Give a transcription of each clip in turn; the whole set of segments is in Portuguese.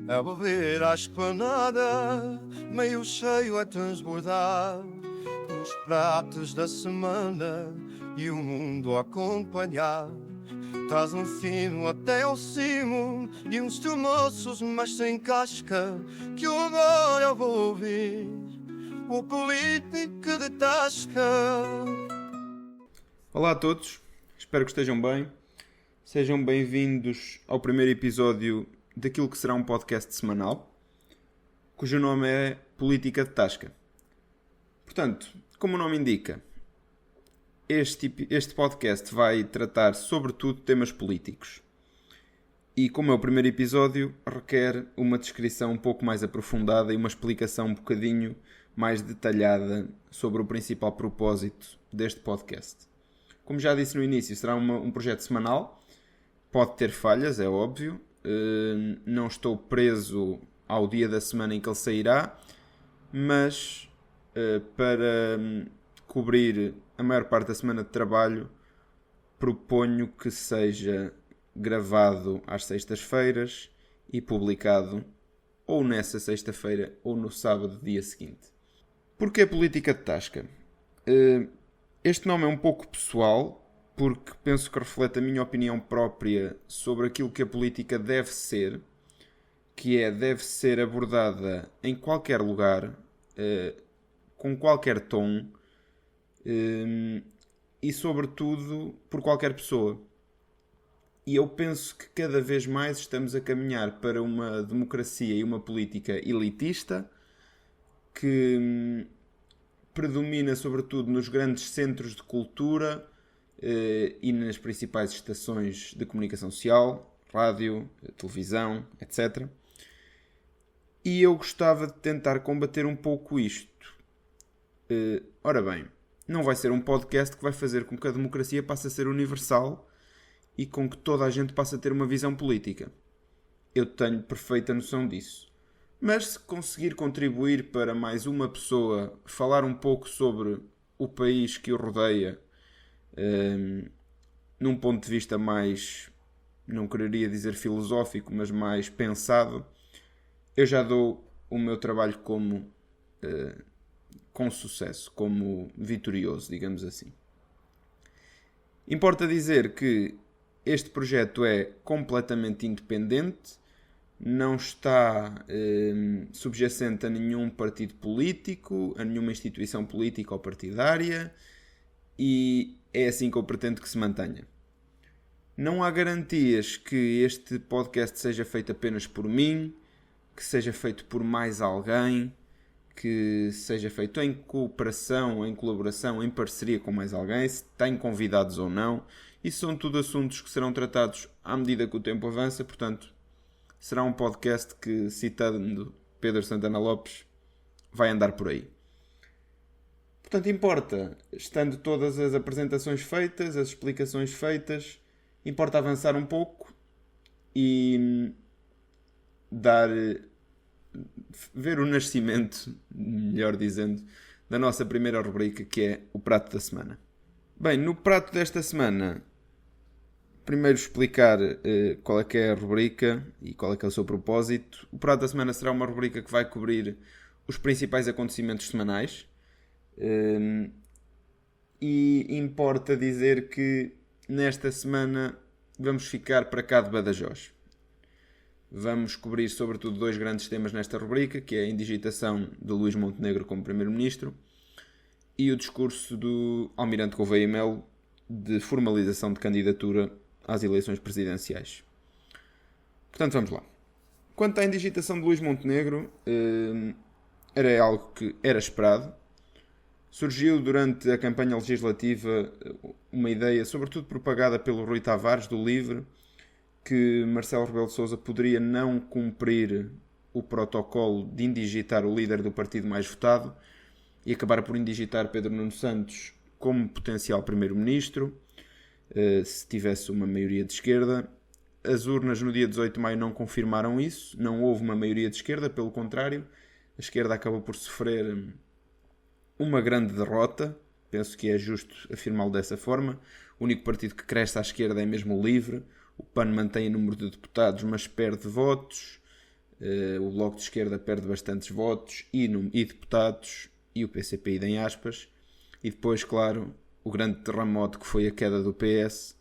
A beber à esplanada, meio cheio a transbordar, os pratos da semana e o mundo a acompanhar. Traz um fino até ao cimo de uns tromoços, mas sem casca, que agora eu vou ouvir o político de tasca. Olá a todos, espero que estejam bem. Sejam bem-vindos ao primeiro episódio daquilo que será um podcast semanal, cujo nome é Política de Tasca. Portanto, como o nome indica, este podcast vai tratar sobretudo temas políticos. E como é o primeiro episódio, requer uma descrição um pouco mais aprofundada e uma explicação um bocadinho mais detalhada sobre o principal propósito deste podcast. Como já disse no início, será um projeto semanal. Pode ter falhas, é óbvio. Não estou preso ao dia da semana em que ele sairá, mas para cobrir a maior parte da semana de trabalho, proponho que seja gravado às sextas-feiras e publicado ou nessa sexta-feira ou no sábado, dia seguinte. Porquê Política de Tasca? Este nome é um pouco pessoal, porque penso que reflete a minha opinião própria sobre aquilo que a política deve ser, que deve ser abordada em qualquer lugar, com qualquer tom e, sobretudo, por qualquer pessoa. E eu penso que cada vez mais estamos a caminhar para uma democracia e uma política elitista que predomina, sobretudo, nos grandes centros de cultura e nas principais estações de comunicação social, rádio, televisão, etc. E eu gostava de tentar combater um pouco isto. Ora bem, não vai ser um podcast que vai fazer com que a democracia passe a ser universal e com que toda a gente passe a ter uma visão política. Eu tenho perfeita noção disso. Mas se conseguir contribuir para mais uma pessoa falar um pouco sobre o país que o rodeia, num ponto de vista mais, não quereria dizer filosófico, mas mais pensado, eu já dou o meu trabalho como com sucesso, como vitorioso, digamos assim. Importa dizer que este projeto é completamente independente, não está subjacente a nenhum partido político, a nenhuma instituição política ou partidária, e é assim que eu pretendo que se mantenha. Não há garantias que este podcast seja feito apenas por mim, que seja feito por mais alguém, que seja feito em cooperação, em colaboração, em parceria com mais alguém, se tem convidados ou não. Isso são tudo assuntos que serão tratados à medida que o tempo avança, portanto, será um podcast que, citando Pedro Santana Lopes, vai andar por aí. Portanto, importa, estando todas as apresentações feitas, as explicações feitas, importa avançar um pouco e ver o nascimento, melhor dizendo, da nossa primeira rubrica, que é o Prato da Semana. Bem, no Prato desta semana, primeiro explicar qual é que é a rubrica e qual é que é o seu propósito. O Prato da Semana será uma rubrica que vai cobrir os principais acontecimentos semanais. E importa dizer que nesta semana vamos ficar para cá de Badajoz. Vamos cobrir sobretudo dois grandes temas nesta rubrica, que é a indigitação de Luís Montenegro como Primeiro-Ministro e o discurso do Almirante Gouveia e Melo de formalização de candidatura às eleições presidenciais. Portanto, vamos lá. Quanto à indigitação de Luís Montenegro, era algo que era esperado. Surgiu durante a campanha legislativa uma ideia, sobretudo propagada pelo Rui Tavares, do LIVRE, que Marcelo Rebelo de Sousa poderia não cumprir o protocolo de indigitar o líder do partido mais votado e acabar por indigitar Pedro Nuno Santos como potencial primeiro-ministro, se tivesse uma maioria de esquerda. As urnas no dia 18 de maio não confirmaram isso, não houve uma maioria de esquerda, pelo contrário, a esquerda acabou por sofrer uma grande derrota, penso que é justo afirmá-lo dessa forma. O único partido que cresce à esquerda é mesmo o LIVRE. O PAN mantém o número de deputados, mas perde votos. O Bloco de Esquerda perde bastantes votos e deputados, e o PCP ida em aspas. E depois, claro, o grande terremoto que foi a queda do PS,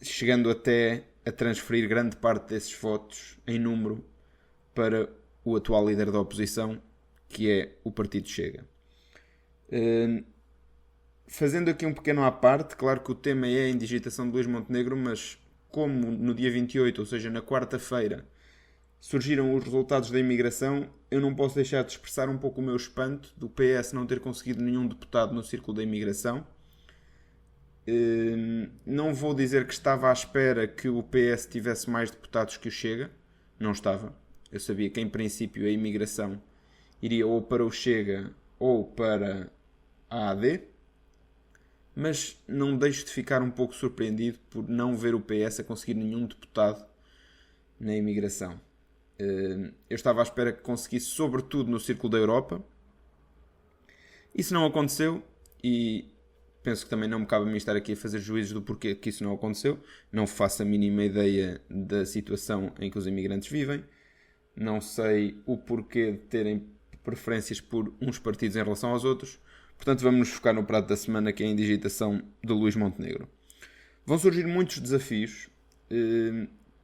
chegando até a transferir grande parte desses votos em número para o atual líder da oposição, que é o Partido Chega. Fazendo aqui um pequeno à parte, claro que o tema é a indigitação de Luís Montenegro, mas como no dia 28, ou seja, na quarta-feira, surgiram os resultados da imigração, eu não posso deixar de expressar um pouco o meu espanto do PS não ter conseguido nenhum deputado no círculo da imigração. Não vou dizer que estava à espera que o PS tivesse mais deputados que o Chega. Não estava. Eu sabia que, em princípio, a imigração iria ou para o Chega ou para a AD. Mas não deixo de ficar um pouco surpreendido por não ver o PS a conseguir nenhum deputado na imigração. Eu estava à espera que conseguisse, sobretudo no círculo da Europa. Isso não aconteceu e penso que também não me cabe a mim estar aqui a fazer juízos do porquê que isso não aconteceu. Não faço a mínima ideia da situação em que os imigrantes vivem. Não sei o porquê de terem preferências por uns partidos em relação aos outros. Portanto, vamos nos focar no prato da semana, que é a indigitação de Luís Montenegro. Vão surgir muitos desafios.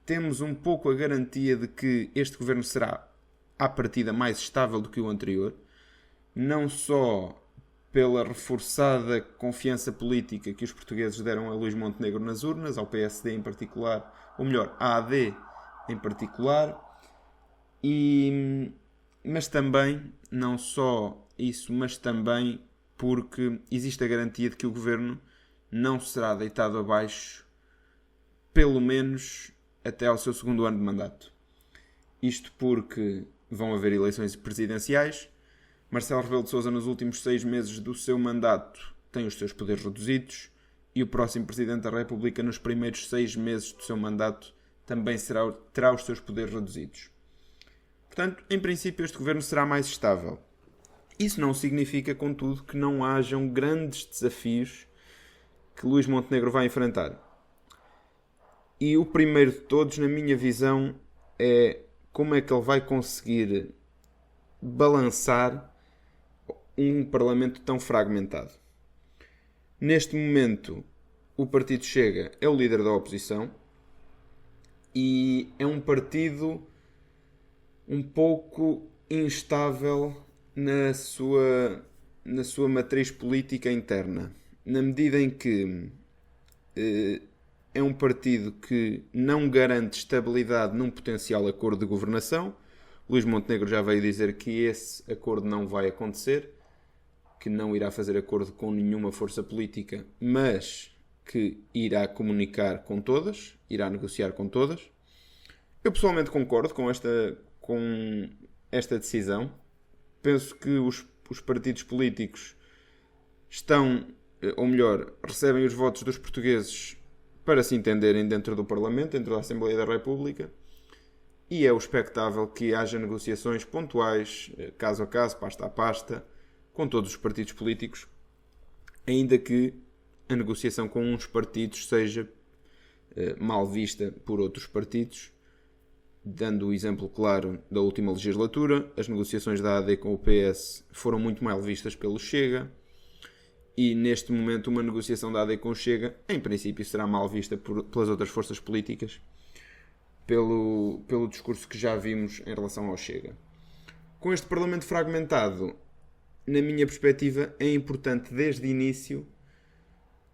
Temos um pouco a garantia de que este governo será, à partida, mais estável do que o anterior. Não só pela reforçada confiança política que os portugueses deram a Luís Montenegro nas urnas, ao PSD em particular, ou melhor, à AD em particular, mas também, não só isso, mas também porque existe a garantia de que o governo não será deitado abaixo, pelo menos até ao seu segundo ano de mandato. Isto porque vão haver eleições presidenciais. Marcelo Rebelo de Sousa, nos últimos 6 meses do seu mandato, tem os seus poderes reduzidos, e o próximo Presidente da República, nos primeiros 6 meses do seu mandato, também terá os seus poderes reduzidos. Portanto, em princípio, este governo será mais estável. Isso não significa, contudo, que não hajam grandes desafios que Luís Montenegro vai enfrentar. E o primeiro de todos, na minha visão, é como é que ele vai conseguir balançar um Parlamento tão fragmentado. Neste momento, o Partido Chega é o líder da oposição e é um partido um pouco instável na sua matriz política interna, na medida em que é um partido que não garante estabilidade num potencial acordo de governação. Luís Montenegro já veio dizer que esse acordo não vai acontecer, que não irá fazer acordo com nenhuma força política, mas que irá comunicar com todas, irá negociar com todas. Eu pessoalmente concordo com esta decisão. Penso que os partidos políticos estão, ou melhor, recebem os votos dos portugueses para se entenderem dentro do Parlamento, dentro da Assembleia da República, e é expectável que haja negociações pontuais, caso a caso, pasta a pasta, com todos os partidos políticos, ainda que a negociação com uns partidos seja mal vista por outros partidos. Dando o exemplo claro da última legislatura, as negociações da AD com o PS foram muito mal vistas pelo Chega, e neste momento uma negociação da AD com o Chega, em princípio, será mal vista pelas outras forças políticas, pelo discurso que já vimos em relação ao Chega. Com este Parlamento fragmentado, na minha perspectiva, é importante desde o início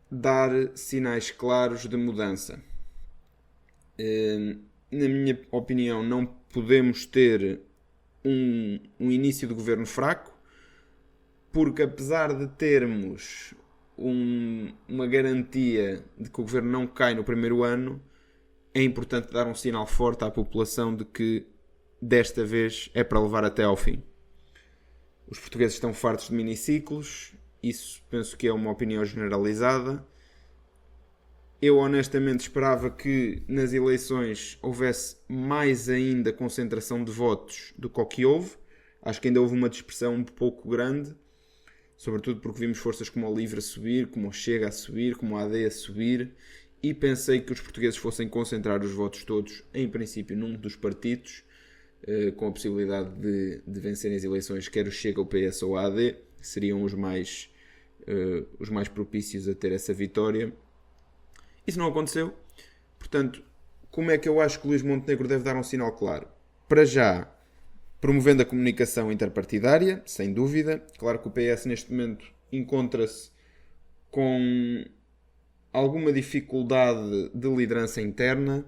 dar sinais claros de mudança. Na minha opinião, não podemos ter um início de governo fraco, porque apesar de termos uma garantia de que o governo não cai no primeiro ano, é importante dar um sinal forte à população de que desta vez é para levar até ao fim. Os portugueses estão fartos de miniciclos, isso penso que é uma opinião generalizada. Eu honestamente esperava que nas eleições houvesse mais ainda concentração de votos do que o que houve. Acho que ainda houve uma dispersão um pouco grande, sobretudo porque vimos forças como o LIVRE a subir, como o Chega a subir, como a AD a subir, e pensei que os portugueses fossem concentrar os votos todos, em princípio, num dos partidos, com a possibilidade de vencerem as eleições, quer o Chega, o PS ou a AD, seriam os mais propícios a ter essa vitória. Isso não aconteceu. Portanto, como é que eu acho que Luís Montenegro deve dar um sinal claro? Para já, promovendo a comunicação interpartidária, sem dúvida. Claro que o PS neste momento encontra-se com alguma dificuldade de liderança interna.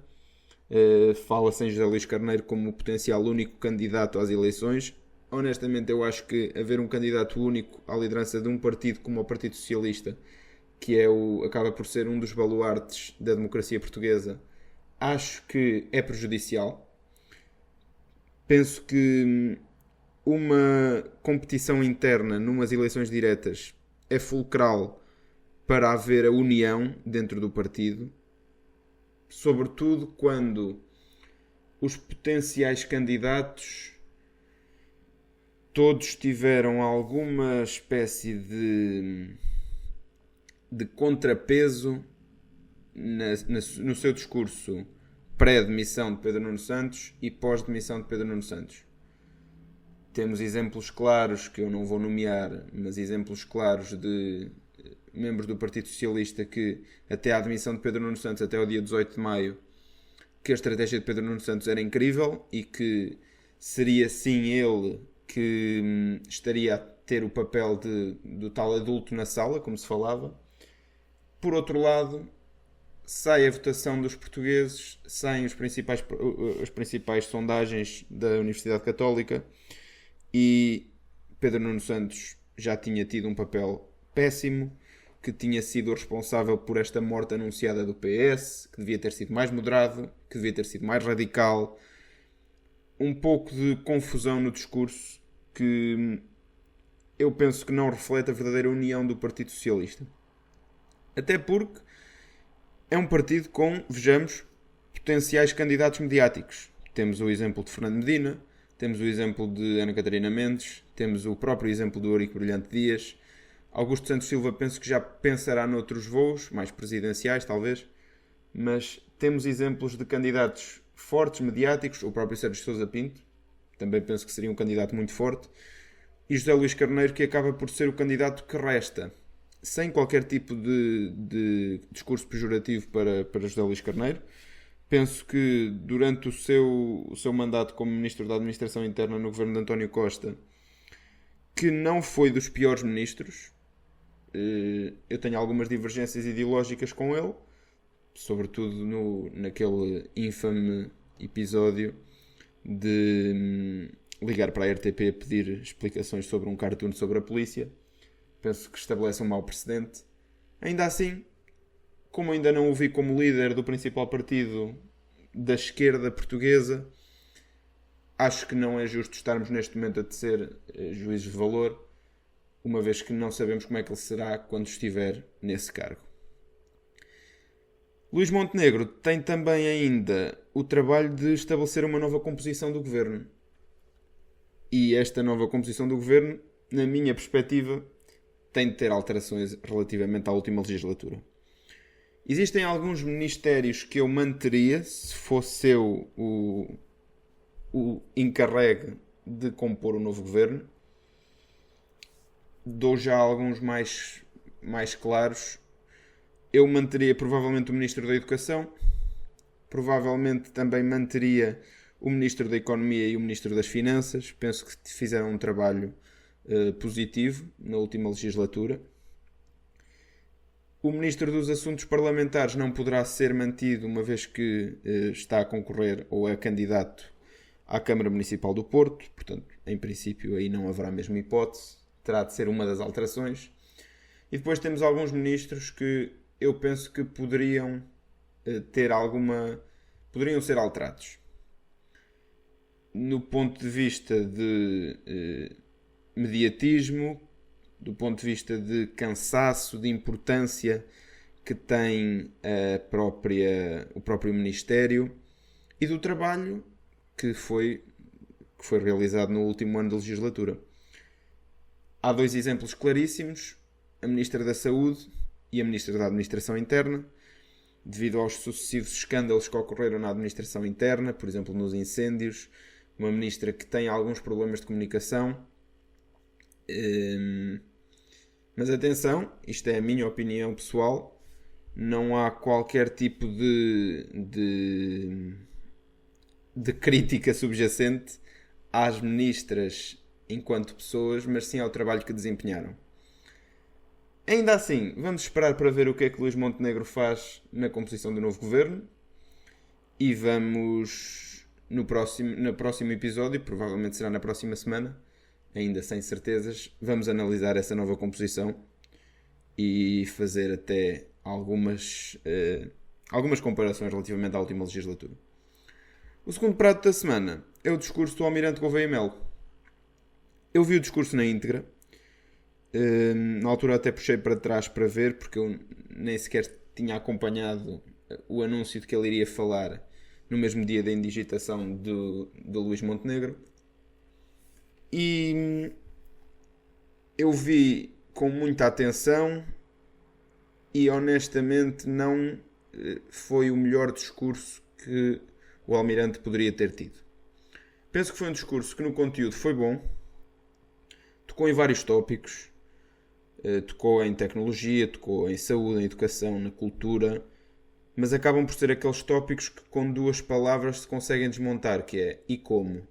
Fala-se em José Luís Carneiro como o potencial único candidato às eleições. Honestamente, eu acho que haver um candidato único à liderança de um partido como o Partido Socialista, que acaba por ser um dos baluartes da democracia portuguesa, acho que é prejudicial. Penso que uma competição interna numas eleições diretas é fulcral para haver a união dentro do partido, sobretudo quando os potenciais candidatos todos tiveram alguma espécie de contrapeso no seu discurso pré-demissão de Pedro Nuno Santos e pós-demissão de Pedro Nuno Santos. Temos exemplos claros, que eu não vou nomear, mas exemplos claros de membros do Partido Socialista que, até à demissão de Pedro Nuno Santos, até ao dia 18 de maio, que a estratégia de Pedro Nuno Santos era incrível e que seria sim ele que estaria a ter o papel do tal adulto na sala, como se falava. Por outro lado, sai a votação dos portugueses, saem as principais sondagens da Universidade Católica e Pedro Nuno Santos já tinha tido um papel péssimo, que tinha sido responsável por esta morte anunciada do PS, que devia ter sido mais moderado, que devia ter sido mais radical. Um pouco de confusão no discurso que eu penso que não reflete a verdadeira união do Partido Socialista. Até porque é um partido com, vejamos, potenciais candidatos mediáticos. Temos o exemplo de Fernando Medina, temos o exemplo de Ana Catarina Mendes, temos o próprio exemplo do Eurico Brilhante Dias. Augusto Santos Silva penso que já pensará noutros voos, mais presidenciais talvez, mas temos exemplos de candidatos fortes, mediáticos, o próprio Sérgio Sousa Pinto, também penso que seria um candidato muito forte, e José Luís Carneiro, que acaba por ser o candidato que resta, sem qualquer tipo de discurso pejorativo para José Luís Carneiro. Penso que durante o seu mandato como Ministro da Administração Interna no governo de António Costa, que não foi dos piores ministros, eu tenho algumas divergências ideológicas com ele, sobretudo naquele infame episódio de ligar para a RTP pedir explicações sobre um cartoon sobre a polícia. Penso que estabelece um mau precedente. Ainda assim, como ainda não o vi como líder do principal partido da esquerda portuguesa, acho que não é justo estarmos neste momento a tecer juízos de valor, uma vez que não sabemos como é que ele será quando estiver nesse cargo. Luís Montenegro tem também ainda o trabalho de estabelecer uma nova composição do governo. E esta nova composição do governo, na minha perspectiva, tem de ter alterações relativamente à última legislatura. Existem alguns ministérios que eu manteria se fosse eu o encarregue de compor o novo governo. Dou já alguns mais claros. Eu manteria provavelmente o Ministro da Educação, provavelmente também manteria o Ministro da Economia e o Ministro das Finanças. Penso que fizeram um trabalho positivo na última legislatura. O Ministro dos Assuntos Parlamentares não poderá ser mantido, uma vez que está a concorrer ou é candidato à Câmara Municipal do Porto. Portanto, em princípio, aí não haverá mesmo hipótese. Terá de ser uma das alterações. E depois temos alguns ministros que eu penso que poderiam ser alterados. No ponto de vista de mediatismo, do ponto de vista de cansaço, de importância que tem o próprio Ministério e do trabalho que foi realizado no último ano da legislatura. Há dois exemplos claríssimos, a Ministra da Saúde e a Ministra da Administração Interna. devido aos sucessivos escândalos que ocorreram na administração interna, por exemplo, nos incêndios, uma ministra que tem alguns problemas de comunicação. Mas atenção, isto é a minha opinião pessoal, não há qualquer tipo de crítica subjacente às ministras enquanto pessoas, mas sim ao trabalho que desempenharam. Ainda assim, vamos esperar para ver o que é que Luís Montenegro faz na composição do novo governo e vamos no próximo episódio, provavelmente será na próxima semana, ainda sem certezas, vamos analisar essa nova composição e fazer até algumas comparações relativamente à última legislatura. O segundo prato da semana é o discurso do Almirante Gouveia Melo. Eu vi o discurso na íntegra. Na altura até puxei para trás para ver, porque eu nem sequer tinha acompanhado o anúncio de que ele iria falar no mesmo dia da indigitação do Luís Montenegro. E eu vi com muita atenção e honestamente não foi o melhor discurso que o Almirante poderia ter tido. Penso que foi um discurso que no conteúdo foi bom, tocou em vários tópicos, tocou em tecnologia, tocou em saúde, em educação, na cultura, mas acabam por ser aqueles tópicos que com duas palavras se conseguem desmontar, que é e como.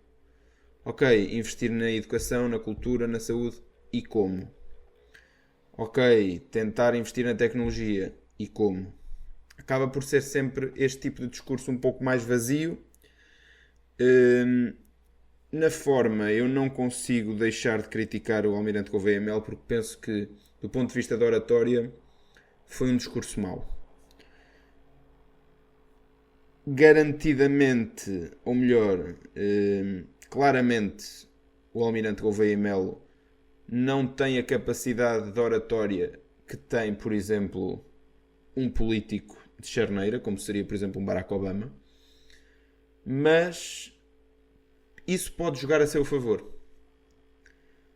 Ok, investir na educação, na cultura, na saúde, e como? Ok, tentar investir na tecnologia, e como? Acaba por ser sempre este tipo de discurso um pouco mais vazio. Na forma, eu não consigo deixar de criticar o Almirante Gouveia Melo, porque penso que, do ponto de vista da oratória, foi um discurso mau. Garantidamente, ou melhor, claramente, o Almirante Gouveia Melo não tem a capacidade de oratória que tem, por exemplo, um político de charneira, como seria, por exemplo, um Barack Obama. Mas isso pode jogar a seu favor.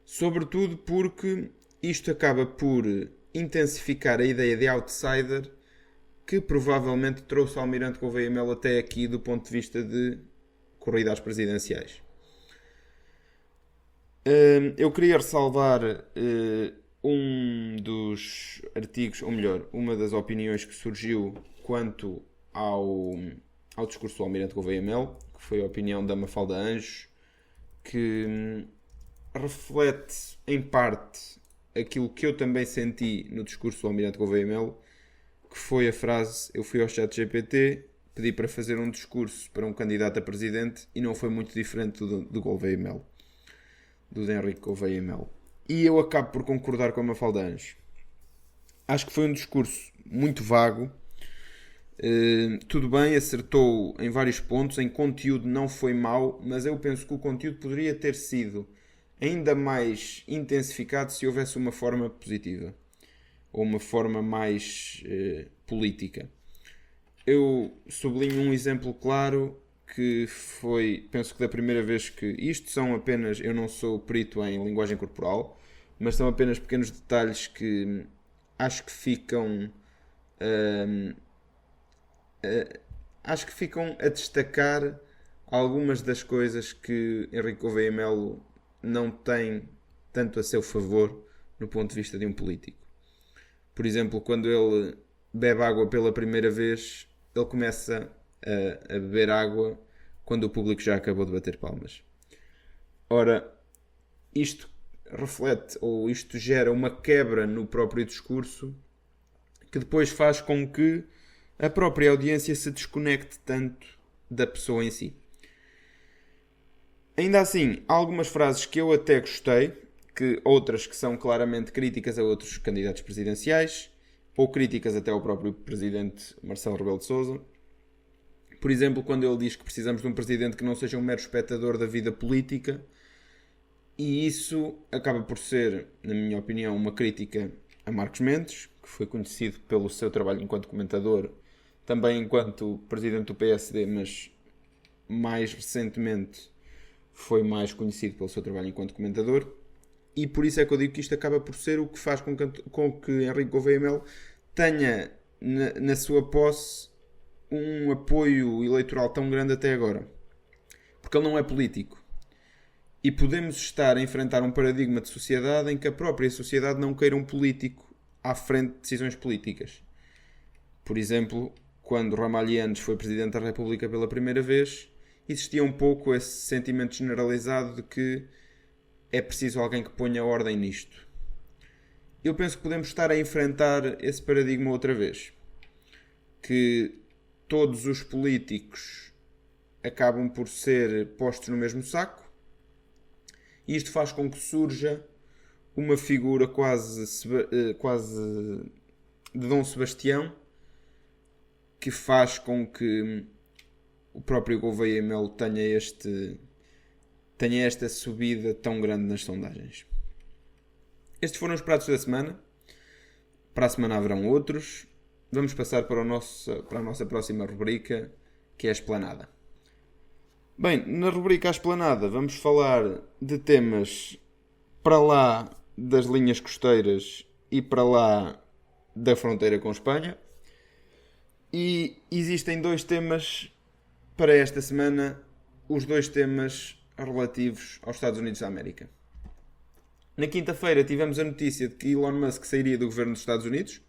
Sobretudo porque isto acaba por intensificar a ideia de outsider que provavelmente trouxe o Almirante Gouveia Melo até aqui do ponto de vista de corrida às presidenciais. Eu queria ressalvar um dos artigos, ou melhor, uma das opiniões que surgiu quanto ao discurso do Almirante Gouveia Melo, que foi a opinião da Mafalda Anjos, que reflete em parte aquilo que eu também senti no discurso do Almirante Gouveia Melo, que foi a frase: eu fui ao ChatGPT, pedi para fazer um discurso para um candidato a presidente e não foi muito diferente do Gouveia Melo, do de Henrique Gouveia Melo. E eu acabo por concordar com a Mafalda Anjos. Acho que foi um discurso muito vago. Tudo bem, acertou em vários pontos, em conteúdo não foi mau, mas eu penso que o conteúdo poderia ter sido ainda mais intensificado se houvesse uma forma positiva ou uma forma mais política. Eu sublinho um exemplo claro que foi, penso que da primeira vez que isto são apenas, eu não sou perito em linguagem corporal, mas são apenas pequenos detalhes que acho que ficam a destacar algumas das coisas que Henrique Gouveia Melo não tem tanto a seu favor no ponto de vista de um político. Por exemplo, quando ele bebe água pela primeira vez, ele começa a beber água quando o público já acabou de bater palmas. Ora, isto reflete, ou isto gera uma quebra no próprio discurso, que depois faz com que a própria audiência se desconecte tanto da pessoa em si. Ainda assim, há algumas frases que eu até gostei, outras que são claramente críticas a outros candidatos presidenciais, ou críticas até ao próprio presidente Marcelo Rebelo de Sousa. Por exemplo, quando ele diz que precisamos de um presidente que não seja um mero espectador da vida política, e isso acaba por ser, na minha opinião, uma crítica a Marcos Mendes, que foi conhecido pelo seu trabalho enquanto comentador, também enquanto presidente do PSD, mas mais recentemente foi mais conhecido pelo seu trabalho enquanto comentador. E por isso é que eu digo que isto acaba por ser o que faz com que Henrique Gouveia Melo tenha na sua posse um apoio eleitoral tão grande até agora? Porque ele não é político. E podemos estar a enfrentar um paradigma de sociedade em que a própria sociedade não queira um político à frente de decisões políticas. Por exemplo, quando Ramalhianes foi Presidente da República pela primeira vez, existia um pouco esse sentimento generalizado de que é preciso alguém que ponha ordem nisto. Eu penso que podemos estar a enfrentar esse paradigma outra vez. Que todos os políticos acabam por ser postos no mesmo saco, e isto faz com que surja uma figura quase de Dom Sebastião, que faz com que o próprio Gouveia e Melo tenha esta subida tão grande nas sondagens. Estes foram os pratos da semana. Para a semana haverão outros. Vamos passar para a nossa próxima rubrica, que é a Esplanada. Bem, na rubrica A Esplanada vamos falar de temas para lá das linhas costeiras e para lá da fronteira com Espanha. E existem 2 temas para esta semana, os 2 temas relativos aos Estados Unidos da América. Na quinta-feira tivemos a notícia de que Elon Musk sairia do governo dos Estados Unidos,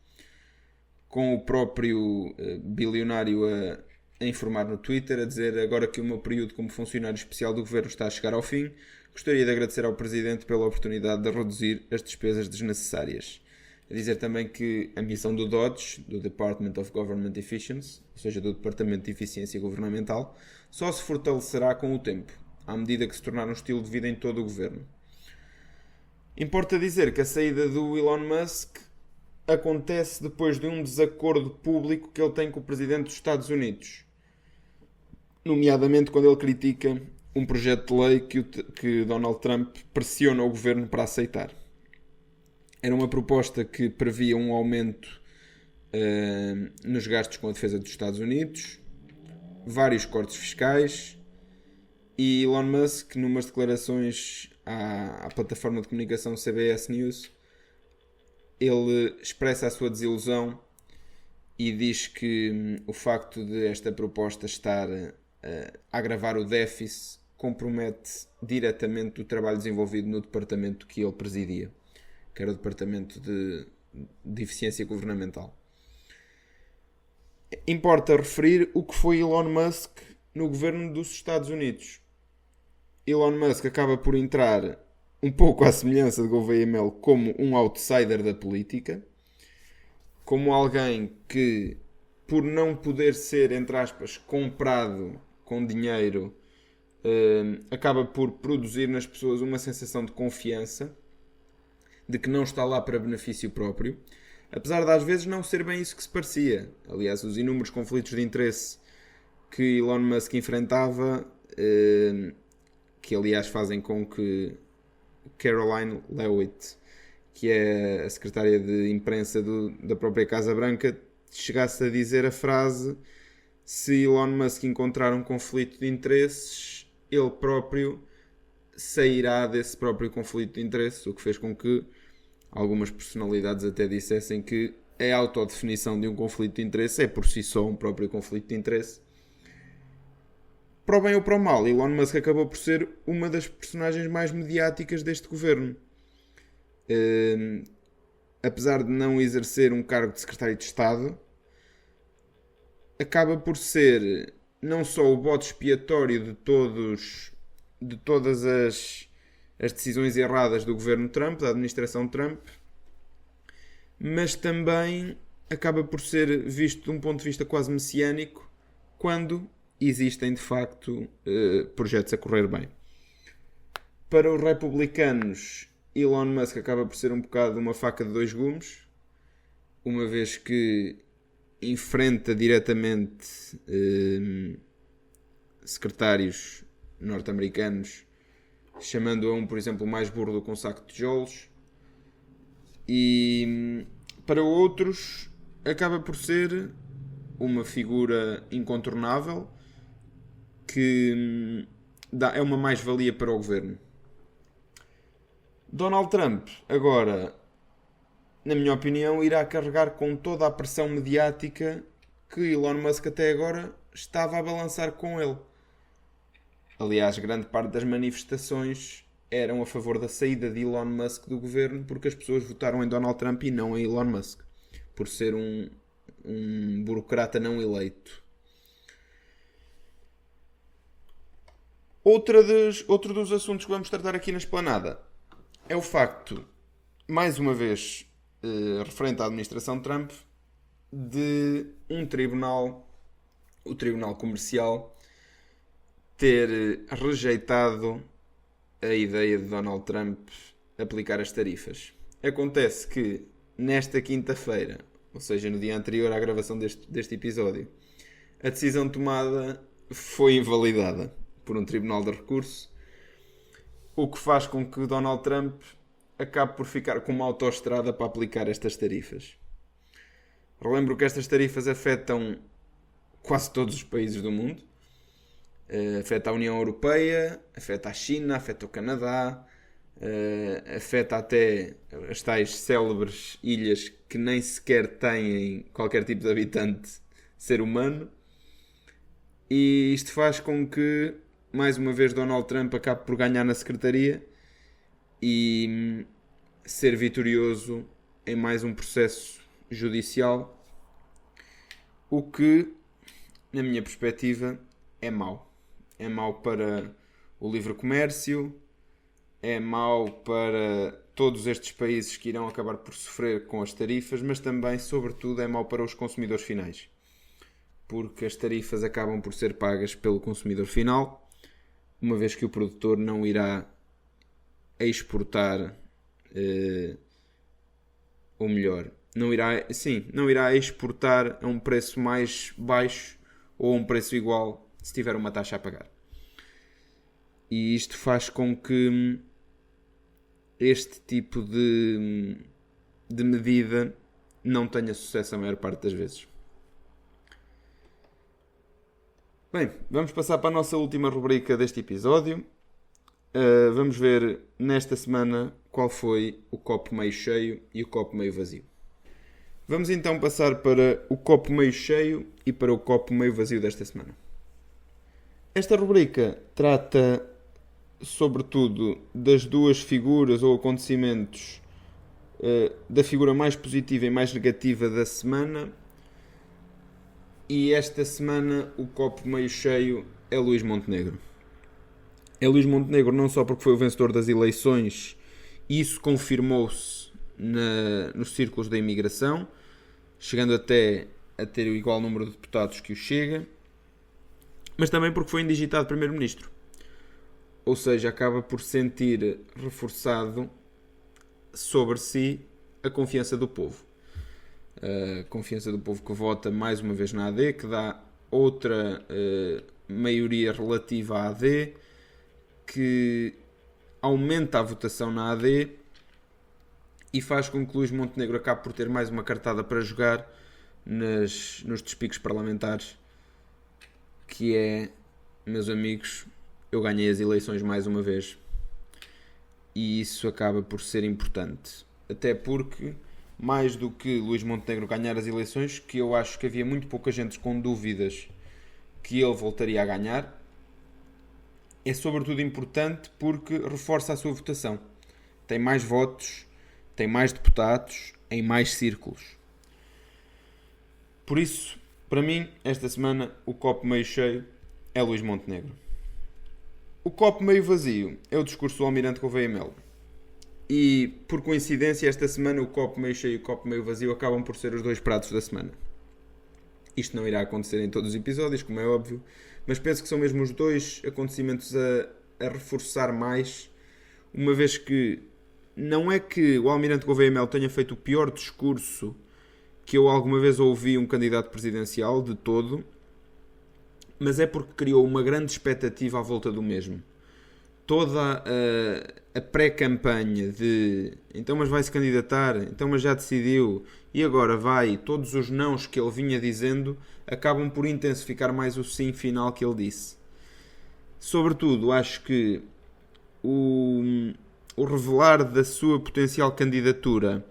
com o próprio bilionário a informar no Twitter, a dizer: agora que o meu período como funcionário especial do governo está a chegar ao fim, gostaria de agradecer ao Presidente pela oportunidade de reduzir as despesas desnecessárias. A dizer também que a missão do DOGE, do Department of Government Efficiency, ou seja, do Departamento de Eficiência Governamental, só se fortalecerá com o tempo, à medida que se tornar um estilo de vida em todo o governo. Importa dizer que a saída do Elon Musk acontece depois de um desacordo público que ele tem com o Presidente dos Estados Unidos, nomeadamente quando ele critica um projeto de lei que Donald Trump pressiona o governo para aceitar. Era uma proposta que previa um aumento nos gastos com a defesa dos Estados Unidos, vários cortes fiscais, e Elon Musk, numas declarações à plataforma de comunicação CBS News, ele expressa a sua desilusão e diz que o facto de esta proposta estar a agravar o déficit compromete diretamente o trabalho desenvolvido no departamento que ele presidia, que era o Departamento de Eficiência Governamental. Importa referir o que foi Elon Musk no governo dos Estados Unidos. Elon Musk acaba por entrar um pouco à semelhança de Gouveia e Melo como um outsider da política, como alguém que, por não poder ser, entre aspas, comprado com dinheiro, acaba por produzir nas pessoas uma sensação de confiança, de que não está lá para benefício próprio, apesar de às vezes não ser bem isso que se parecia. Aliás, os inúmeros conflitos de interesse que Elon Musk enfrentava, que aliás fazem com que Caroline Leavitt, que é a secretária de imprensa da própria Casa Branca, chegasse a dizer a frase: se Elon Musk encontrar um conflito de interesses, ele próprio sairá desse próprio conflito de interesses, o que fez com que algumas personalidades até dissessem que a autodefinição de um conflito de interesse é por si só um próprio conflito de interesse. Para o bem ou para o mal, Elon Musk acabou por ser uma das personagens mais mediáticas deste governo. Apesar de não exercer um cargo de secretário de Estado, acaba por ser não só o bode expiatório de todas as decisões erradas do governo Trump, da administração Trump, mas também acaba por ser visto de um ponto de vista quase messiânico quando existem de facto projetos a correr bem. Para os republicanos, Elon Musk acaba por ser um bocado uma faca de 2 gumes, uma vez que enfrenta diretamente secretários norte-americanos, chamando a um, por exemplo, mais burro do que um saco de tijolos, e para outros acaba por ser uma figura incontornável que é uma mais-valia para o governo. Donald Trump, agora, na minha opinião, irá carregar com toda a pressão mediática que Elon Musk até agora estava a balançar com ele. Aliás, grande parte das manifestações eram a favor da saída de Elon Musk do governo, porque as pessoas votaram em Donald Trump e não em Elon Musk, por ser um burocrata não eleito. Outro dos assuntos que vamos tratar aqui na esplanada é o facto, mais uma vez, referente à administração Trump, de um tribunal, o Tribunal Comercial, ter rejeitado a ideia de Donald Trump aplicar as tarifas. Acontece que nesta quinta-feira, ou seja, no dia anterior à gravação deste episódio, a decisão tomada foi invalidada por um tribunal de recurso, o que faz com que Donald Trump acabe por ficar com uma autoestrada para aplicar estas tarifas. Relembro que estas tarifas afetam quase todos os países do mundo. Afeta a União Europeia, afeta a China, afeta o Canadá, afeta até as tais célebres ilhas que nem sequer têm qualquer tipo de habitante ser humano. E isto faz com que, mais uma vez, Donald Trump acabe por ganhar na secretaria e ser vitorioso em mais um processo judicial, o que, na minha perspectiva, é mau. É mau para o livre comércio, é mau para todos estes países que irão acabar por sofrer com as tarifas, mas também, sobretudo, é mau para os consumidores finais, porque as tarifas acabam por ser pagas pelo consumidor final, uma vez que o produtor não irá exportar, ou melhor, não irá exportar a um preço mais baixo ou a um preço igual se tiver uma taxa a pagar. E isto faz com que este tipo de medida não tenha sucesso a maior parte das vezes. Bem, vamos passar para a nossa última rubrica deste episódio. Vamos ver nesta semana qual foi o copo meio cheio e o copo meio vazio. Vamos então passar para o copo meio cheio e para o copo meio vazio desta semana. Esta rubrica trata, sobretudo, das duas figuras ou acontecimentos, da figura mais positiva e mais negativa da semana. E esta semana o copo meio cheio é Luís Montenegro. É Luís Montenegro não só porque foi o vencedor das eleições, isso confirmou-se nos círculos da imigração, chegando até a ter o igual número de deputados que o Chega, mas também porque foi indigitado primeiro-ministro. Ou seja, acaba por sentir reforçado sobre si a confiança do povo. A confiança do povo que vota mais uma vez na AD, que dá outra maioria relativa à AD, que aumenta a votação na AD e faz com que Luís Montenegro acabe por ter mais uma cartada para jogar nos despicos parlamentares, que é, meus amigos, eu ganhei as eleições mais uma vez. E isso acaba por ser importante. Até porque, mais do que Luís Montenegro ganhar as eleições, que eu acho que havia muito pouca gente com dúvidas que ele voltaria a ganhar, é sobretudo importante porque reforça a sua votação. Tem mais votos, tem mais deputados, em mais círculos. Por isso, para mim, esta semana, o copo meio cheio é Luís Montenegro. O copo meio vazio é o discurso do Almirante Gouveia Melo. E, por coincidência, esta semana o copo meio cheio e o copo meio vazio acabam por ser os dois pratos da semana. Isto não irá acontecer em todos os episódios, como é óbvio, mas penso que são mesmo os dois acontecimentos a reforçar mais, uma vez que não é que o Almirante Gouveia Melo tenha feito o pior discurso que eu alguma vez ouvi um candidato presidencial, de todo, mas é porque criou uma grande expectativa à volta do mesmo. Toda a pré-campanha de então mas vai-se candidatar, então mas já decidiu, e agora vai, todos os nãos que ele vinha dizendo acabam por intensificar mais o sim final que ele disse. Sobretudo, acho que o revelar da sua potencial candidatura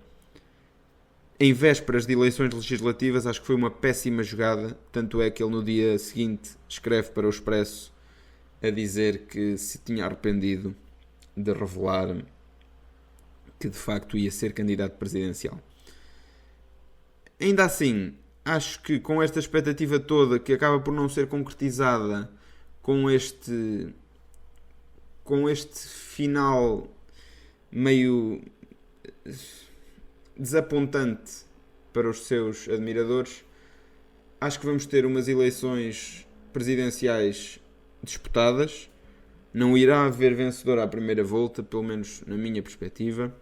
em vésperas de eleições legislativas, acho que foi uma péssima jogada. Tanto é que ele no dia seguinte escreve para o Expresso a dizer que se tinha arrependido de revelar que de facto ia ser candidato presidencial. Ainda assim, acho que com esta expectativa toda, que acaba por não ser concretizada, com este final meio desapontante para os seus admiradores, acho que vamos ter umas eleições presidenciais disputadas. Não irá haver vencedor à primeira volta, pelo menos na minha perspectiva.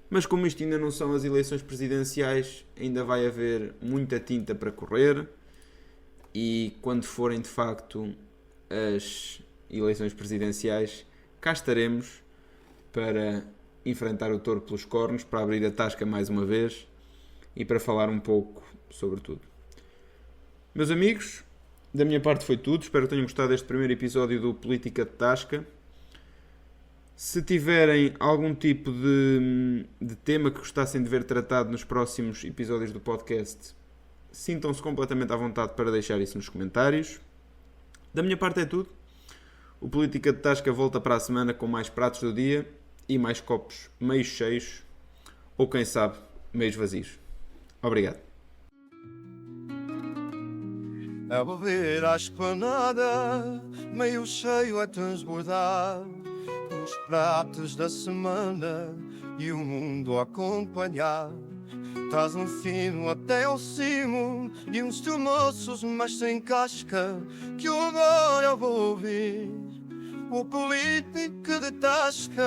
Mas como isto ainda não são as eleições presidenciais, ainda vai haver muita tinta para correr. E quando forem de facto as eleições presidenciais, cá estaremos para enfrentar o touro pelos cornos, para abrir a tasca mais uma vez e para falar um pouco sobre tudo. Meus amigos, da minha parte foi tudo. Espero que tenham gostado deste primeiro episódio do Política de Tasca. Se tiverem algum tipo de tema que gostassem de ver tratado nos próximos episódios do podcast, sintam-se completamente à vontade para deixar isso nos comentários. Da minha parte é tudo. O Política de Tasca volta para a semana com mais pratos do dia e mais copos meio cheios, ou quem sabe, meio vazios. Obrigado. A beber à esplanada, meio cheio a transbordar, os pratos da semana e o mundo a acompanhar. Traz um fino até ao cimo e uns moços mas sem casca, que agora eu vou ouvir o Política de Tasca.